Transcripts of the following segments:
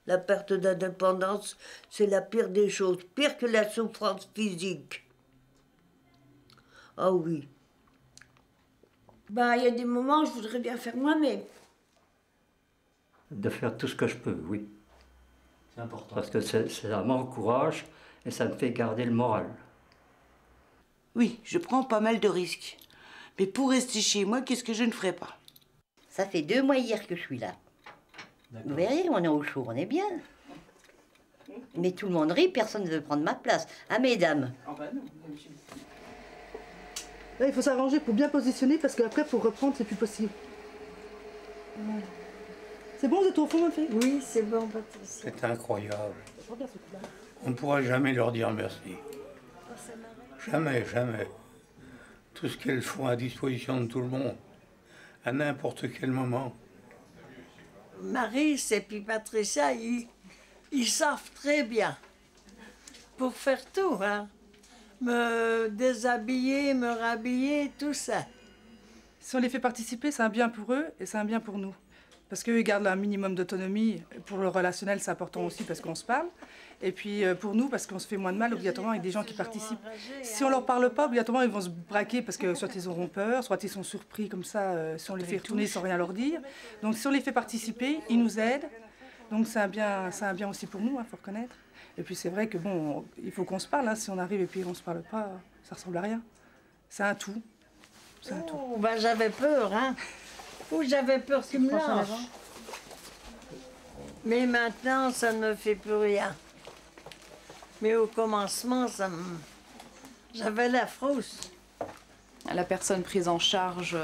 La perte d'indépendance, c'est la pire des choses, pire que la souffrance physique. Ah oui. Bah, il y a des moments où je voudrais bien faire moi-même. De faire tout ce que je peux, oui. C'est important. Parce que ça m'encourage et ça me fait garder le moral. Oui, je prends pas mal de risques. Mais pour rester chez moi, qu'est-ce que je ne ferais pas? Ça fait 2 mois hier que je suis là. Vous verrez, on est au chaud, on est bien. Mais tout le monde rit, personne ne veut prendre ma place. Ah, mesdames. Ah bah non, Là, il faut s'arranger pour bien positionner parce qu'après, pour reprendre, c'est plus possible. Voilà. C'est bon, vous êtes au fond, ma fille? Oui, c'est bon, Patricia. C'est incroyable. On ne pourra jamais leur dire merci. Jamais, jamais. Tout ce qu'elles font à disposition de tout le monde, à n'importe quel moment. Marie et puis Patricia, ils savent très bien. Pour faire tout, hein. Me déshabiller, me rhabiller, tout ça. Si on les fait participer, c'est un bien pour eux et c'est un bien pour nous. Parce qu'eux, ils gardent un minimum d'autonomie. Pour le relationnel, c'est important aussi parce qu'on se parle. Et puis pour nous, parce qu'on se fait moins de mal obligatoirement avec des gens qui participent. Si on leur parle pas, obligatoirement, ils vont se braquer parce que soit ils auront peur, soit ils sont surpris comme ça, si on les fait retourner sans rien leur dire. Donc si on les fait participer, ils nous aident. Donc c'est un bien aussi pour nous, faut reconnaître. Et puis c'est vrai que bon, il faut qu'on se parle. Hein. Si on arrive et puis on se parle pas, ça ressemble à rien. C'est un tout. C'est un tout. Oh, ben j'avais peur, hein. Oh, j'avais peur qu'ils me lâchent. Mais maintenant, ça ne me fait plus rien. Mais au commencement, j'avais la frousse. La personne prise en charge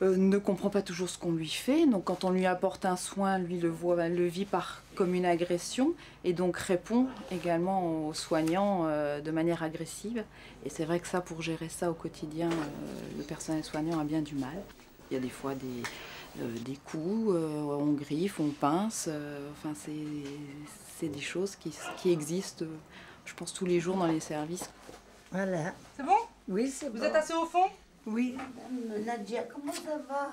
ne comprend pas toujours ce qu'on lui fait. Donc quand on lui apporte un soin, lui le vit comme une agression et donc répond également aux soignants de manière agressive. Et c'est vrai que ça, pour gérer ça au quotidien, le personnel soignant a bien du mal. Il y a des fois des coups, on griffe, on pince. Enfin, c'est des choses qui existent, je pense, tous les jours dans les services. Voilà. C'est bon? Oui, c'est bon. Vous êtes assez au fond? Oui. Madame Nadia, comment ça va?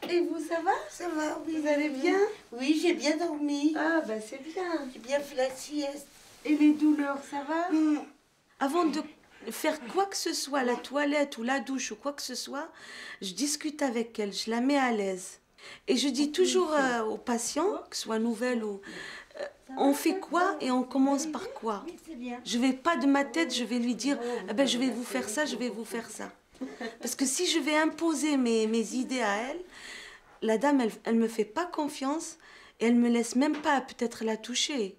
Et vous, ça va? Ça va, oui. Vous allez bien? Oui, j'ai bien dormi. Ah, bah c'est bien. J'ai bien fait la sieste. Et les douleurs, ça va? Avant de faire quoi que ce soit, la toilette ou la douche ou quoi que ce soit, je discute avec elle, je la mets à l'aise. Et je dis toujours aux patients, que ce soit nouvelle ou... on fait quoi et on commence par quoi? Je vais pas de ma tête, je vais lui dire eh ben, je vais vous faire ça, je vais vous faire ça. Parce que si je vais imposer mes idées à elle, la dame, elle me fait pas confiance et elle me laisse même pas peut-être la toucher.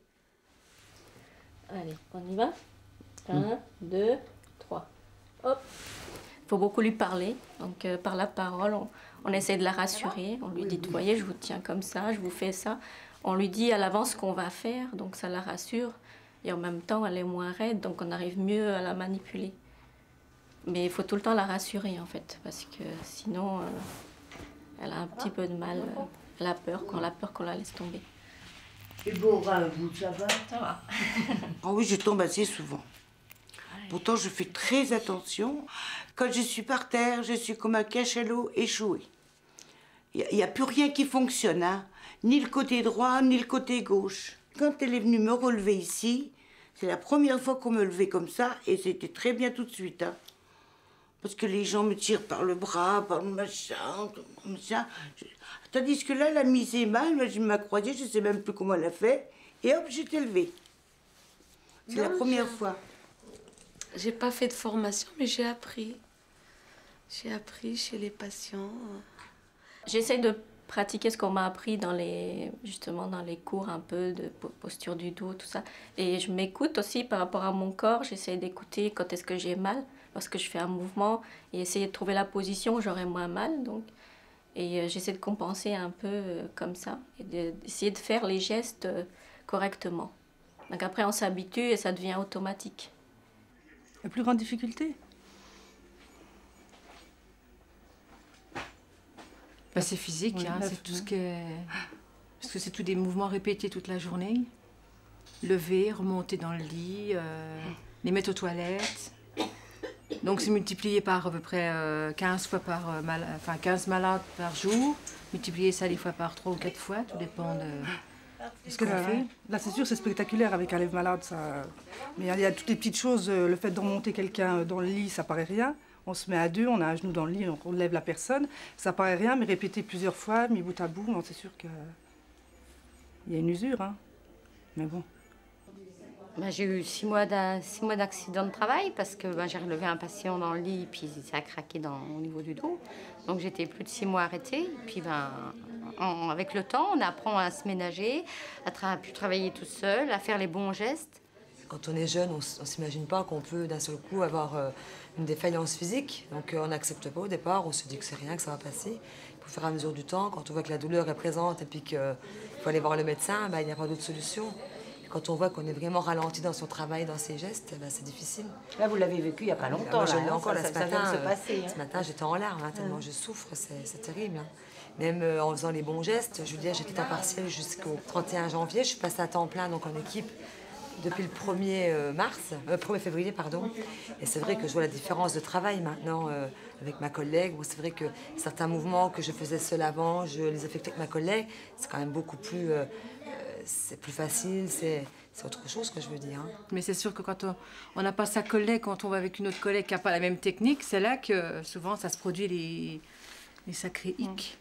Allez, on y va? 1, 2, 3. Hop. Il faut beaucoup lui parler. Donc par la parole, on essaie de la rassurer. On lui dit, voyez, je vous tiens comme ça, je vous fais ça. On lui dit à l'avance ce qu'on va faire, donc ça la rassure. Et en même temps, elle est moins raide, donc on arrive mieux à la manipuler. Mais il faut tout le temps la rassurer, en fait, parce que sinon, elle a un petit peu de mal. Elle a peur qu'on la laisse tomber. Et bon, vous, ça va? Ça va. Ah oui, je tombe assez souvent. Pourtant, je fais très attention. Quand je suis par terre, je suis comme un cachalot échoué. Il n'y a plus rien qui fonctionne, hein. Ni le côté droit, ni le côté gauche. Quand elle est venue me relever ici, c'est la première fois qu'on me levait comme ça, et c'était très bien tout de suite, hein. Parce que les gens me tirent par le bras, par le machin, comme ça. Tandis que là, elle a mis ses mains, je m'a croisée, je ne sais même plus comment elle a fait, et hop, j'étais levée. C'est la première fois. J'ai pas fait de formation, mais j'ai appris. J'ai appris chez les patients. J'essaie de pratiquer ce qu'on m'a appris justement dans les cours un peu de posture du dos, tout ça. Et je m'écoute aussi par rapport à mon corps. J'essaie d'écouter quand est-ce que j'ai mal, lorsque je fais un mouvement, et essayer de trouver la position où j'aurai moins mal. Donc. Et j'essaie de compenser un peu comme ça, et d'essayer de faire les gestes correctement. Donc après, on s'habitue et ça devient automatique. La plus grande difficulté? Bah, c'est physique, oui, hein, c'est tout ce que... Parce que c'est tous des mouvements répétés toute la journée. Lever, remonter dans le lit, les mettre aux toilettes. Donc c'est multiplié par à peu près 15 fois par 15 malades par jour. Multiplier ça des fois par 3 ou 4 fois, tout dépend Parce que là c'est sûr, c'est spectaculaire avec un lève-malade, ça. Mais il y a toutes les petites choses, le fait de remonter quelqu'un dans le lit, ça paraît rien. On se met à deux, on a un genou dans le lit, on lève la personne. Ça paraît rien, mais répéter plusieurs fois, mis bout à bout, c'est sûr qu'il y a une usure, hein. Mais bon. Ben, j'ai eu 6 mois d'accident de travail parce que ben, j'ai relevé un patient dans le lit puis ça a craqué au niveau du dos. Donc j'étais plus de 6 mois arrêtée. Puis ben, avec le temps, on apprend à se ménager, à travailler tout seul, à faire les bons gestes. Quand on est jeune, on ne s'imagine pas qu'on peut d'un seul coup avoir une défaillance physique. Donc on n'accepte pas au départ, on se dit que c'est rien, que ça va passer. Au fur et à mesure du temps, quand on voit que la douleur est présente et puis qu'il faut aller voir le médecin, ben, il n'y a pas d'autre solution. Quand on voit qu'on est vraiment ralenti dans son travail, dans ses gestes, ben c'est difficile. Là, vous l'avez vécu il n'y a pas longtemps. Moi, je l'ai encore là, ce ça vient matin. de se passer. Ce matin, j'étais en larmes, hein, tellement je souffre, c'est terrible. Hein. Même en faisant les bons gestes, je veux dire, j'étais temps partiel jusqu'au 31 janvier. Je suis passée à temps plein, donc en équipe, depuis le 1er février, pardon. Et c'est vrai que je vois la différence de travail maintenant avec ma collègue. Bon, c'est vrai que certains mouvements que je faisais seule avant, je les effectue avec ma collègue. C'est quand même beaucoup plus... c'est plus facile, c'est autre chose que je veux dire. Hein. Mais c'est sûr que quand on n'a pas sa collègue, quand on va avec une autre collègue qui n'a pas la même technique, c'est là que souvent ça se produit les sacrés hics.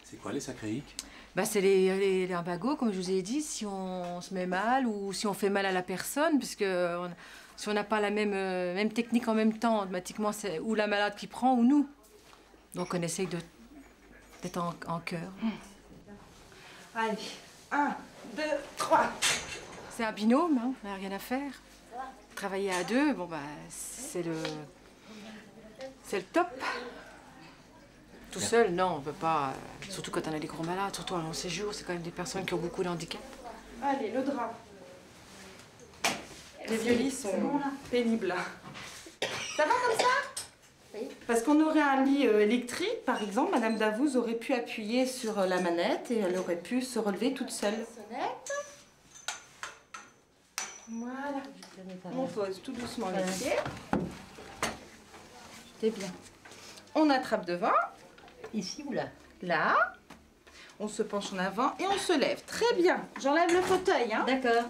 C'est quoi les sacrés hics? Bah, c'est les lumbago, comme je vous ai dit, si on se met mal ou si on fait mal à la personne, puisque si on n'a pas la même technique en même temps, automatiquement c'est ou la malade qui prend ou nous. Donc on essaye d'être en cœur. Allez, 1, 2, 3. C'est un binôme, hein, on n'a rien à faire. Travailler à deux, bon bah c'est le top. Tout seul, non, on peut pas. Surtout quand on a des gros malades, surtout en long séjour, c'est quand même des personnes qui ont beaucoup de handicap. Allez, le drap. Les vieux lits sont pénibles. Ça va comme ça? Oui. Parce qu'on aurait un lit électrique, par exemple, Madame Davouz aurait pu appuyer sur la manette et elle aurait pu se relever toute seule. Sonnette. Voilà. On pose tout doucement les pieds. C'est bien. On attrape devant. Ici ou là? Là. On se penche en avant et on se lève. Très bien. J'enlève le fauteuil. Hein. D'accord.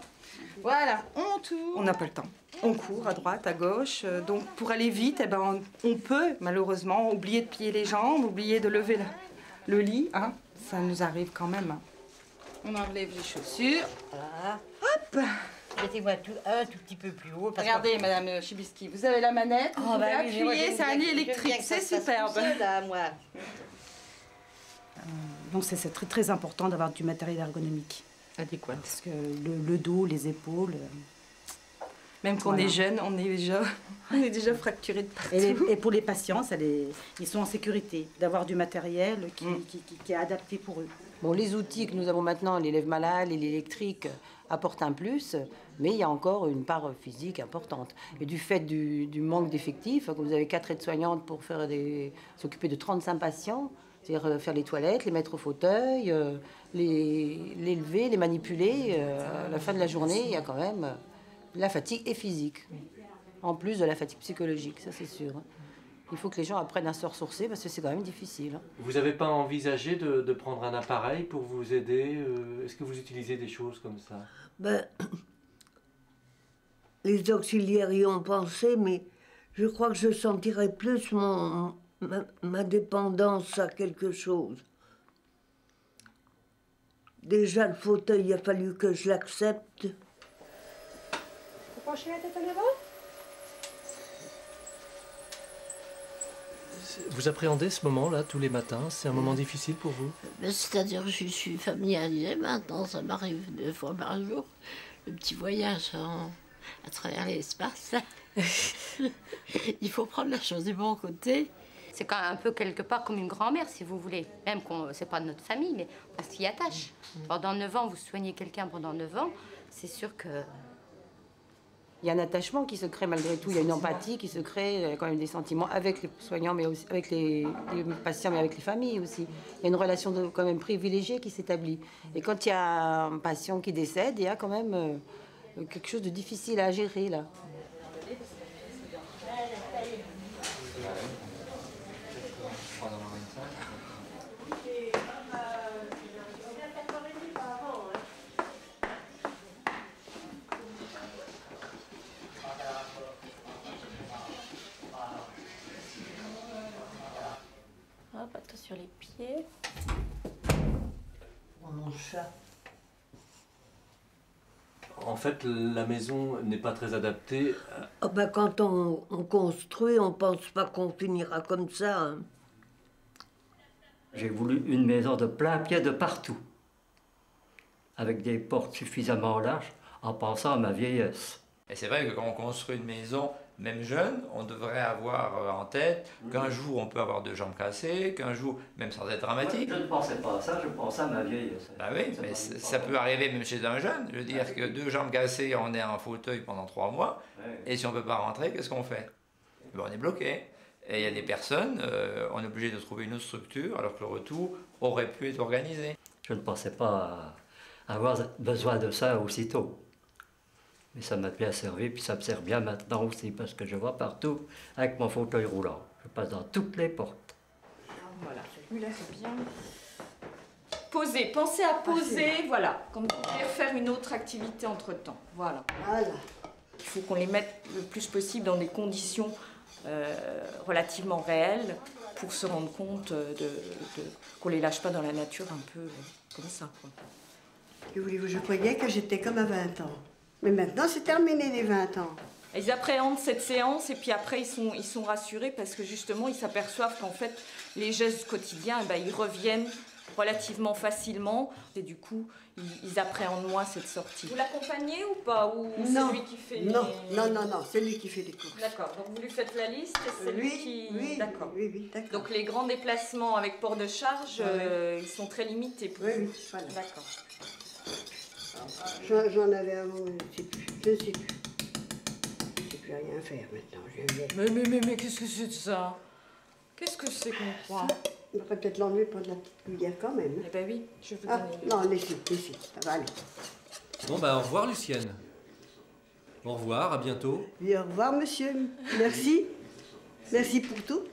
Voilà, on tourne. On n'a pas le temps. On court à droite, à gauche. Donc pour aller vite, eh ben, on peut malheureusement oublier de plier les jambes, oublier de lever le lit. Hein. Ça nous arrive quand même. On enlève les chaussures. Voilà. Hop. Mettez-moi un tout petit peu plus haut. Regardez, Madame Chibiski, vous avez la manette, vous pouvez appuyer, c'est un lit électrique, c'est superbe. Là, moi. Donc c'est très très important d'avoir du matériel ergonomique. Adéquat. Parce que le dos, les épaules... Même quand on est jeune, on est déjà fracturé de partout. Et pour les patients, ils sont en sécurité d'avoir du matériel qui est adapté pour eux. Bon, les outils que nous avons maintenant, les lève-malades et l'électrique, apportent un plus, mais il y a encore une part physique importante. Et du fait du manque d'effectifs, vous avez 4 aides-soignantes pour s'occuper de 35 patients, c'est-à-dire faire les toilettes, les mettre au fauteuil, les lever, les manipuler. À la fin de la journée, il y a quand même la fatigue et physique, en plus de la fatigue psychologique, ça c'est sûr. Il faut que les gens apprennent à se ressourcer parce que c'est quand même difficile. Vous n'avez pas envisagé de prendre un appareil pour vous aider? Est-ce que vous utilisez des choses comme ça? Ben, les auxiliaires y ont pensé, mais je crois que je sentirais plus ma dépendance à quelque chose. Déjà, le fauteuil, il a fallu que je l'accepte. Vous penchez la tête en avant? Vous appréhendez ce moment-là tous les matins? C'est un moment difficile pour vous? C'est-à-dire que je suis familiarisée maintenant, ça m'arrive 2 fois par jour. Le petit voyage à travers l'espace. Il faut prendre la chose du bon côté. C'est quand même un peu quelque part comme une grand-mère, si vous voulez. Même qu'on c'est pas de notre famille, mais on s'y attache. Pendant 9 ans, vous soignez quelqu'un pendant 9 ans, c'est sûr que... Il y a un attachement qui se crée malgré tout, il y a une empathie qui se crée, il y a quand même des sentiments avec les soignants, mais aussi avec les patients, mais avec les familles aussi. Il y a une relation quand même privilégiée qui s'établit. Et quand il y a un patient qui décède, il y a quand même quelque chose de difficile à gérer là. sur les pieds. Oh, mon chat. En fait, la maison n'est pas très adaptée. Oh ben, quand on construit, on pense pas qu'on finira comme ça. Hein. J'ai voulu une maison de plein pied de partout, avec des portes suffisamment larges, en pensant à ma vieillesse. Et c'est vrai que quand on construit une maison, même jeune, on devrait avoir en tête qu'un jour on peut avoir 2 jambes cassées, qu'un jour, même sans être dramatique. Je ne pensais pas à ça, je pensais à ma vieillesse. Bah oui, mais ça peut arriver même chez un jeune. Je veux dire que 2 jambes cassées, on est en fauteuil pendant 3 mois, et si on ne peut pas rentrer, qu'est-ce qu'on fait? Ben, on est bloqué. Et il y a des personnes, on est obligé de trouver une autre structure, alors que le retour aurait pu être organisé. Je ne pensais pas avoir besoin de ça aussitôt. Mais ça m'a bien servi, puis ça me sert bien maintenant aussi, parce que je vois partout avec mon fauteuil roulant. Je passe dans toutes les portes. Voilà, celui-là c'est bien. Poser, pensez à poser, voilà, comme vous pouvez faire une autre activité entre-temps. Voilà. Il faut qu'on les mette le plus possible dans des conditions relativement réelles pour se rendre compte qu'on les lâche pas dans la nature un peu comme ça, quoi. Que voulez-vous, je croyais que j'étais comme à 20 ans. Mais maintenant, c'est terminé les 20 ans. Ils appréhendent cette séance et puis après, ils sont rassurés parce que justement, ils s'aperçoivent qu'en fait, les gestes quotidiens, ils reviennent relativement facilement. Et du coup, ils appréhendent moins cette sortie. Vous l'accompagnez ou pas? Ou Non, c'est lui qui fait non, c'est lui qui fait les courses. D'accord, donc vous lui faites la liste et c'est lui qui... Oui, d'accord. Oui, d'accord. Donc les grands déplacements avec port de charge, ils sont très limités pour vous. Oui, voilà. D'accord. J'en avais avant, je ne sais plus. Je ne sais plus rien faire maintenant. Mais qu'est-ce que c'est de ça? Qu'est-ce que c'est qu'on croit? On va peut-être l'enlever pour de la petite cuillère quand même. Eh ben oui, je vais vous Ah, donner. non, laissez, ça va aller. Bon, bah au revoir, Lucienne. Au revoir, à bientôt. Et au revoir, monsieur. Merci. Merci pour tout.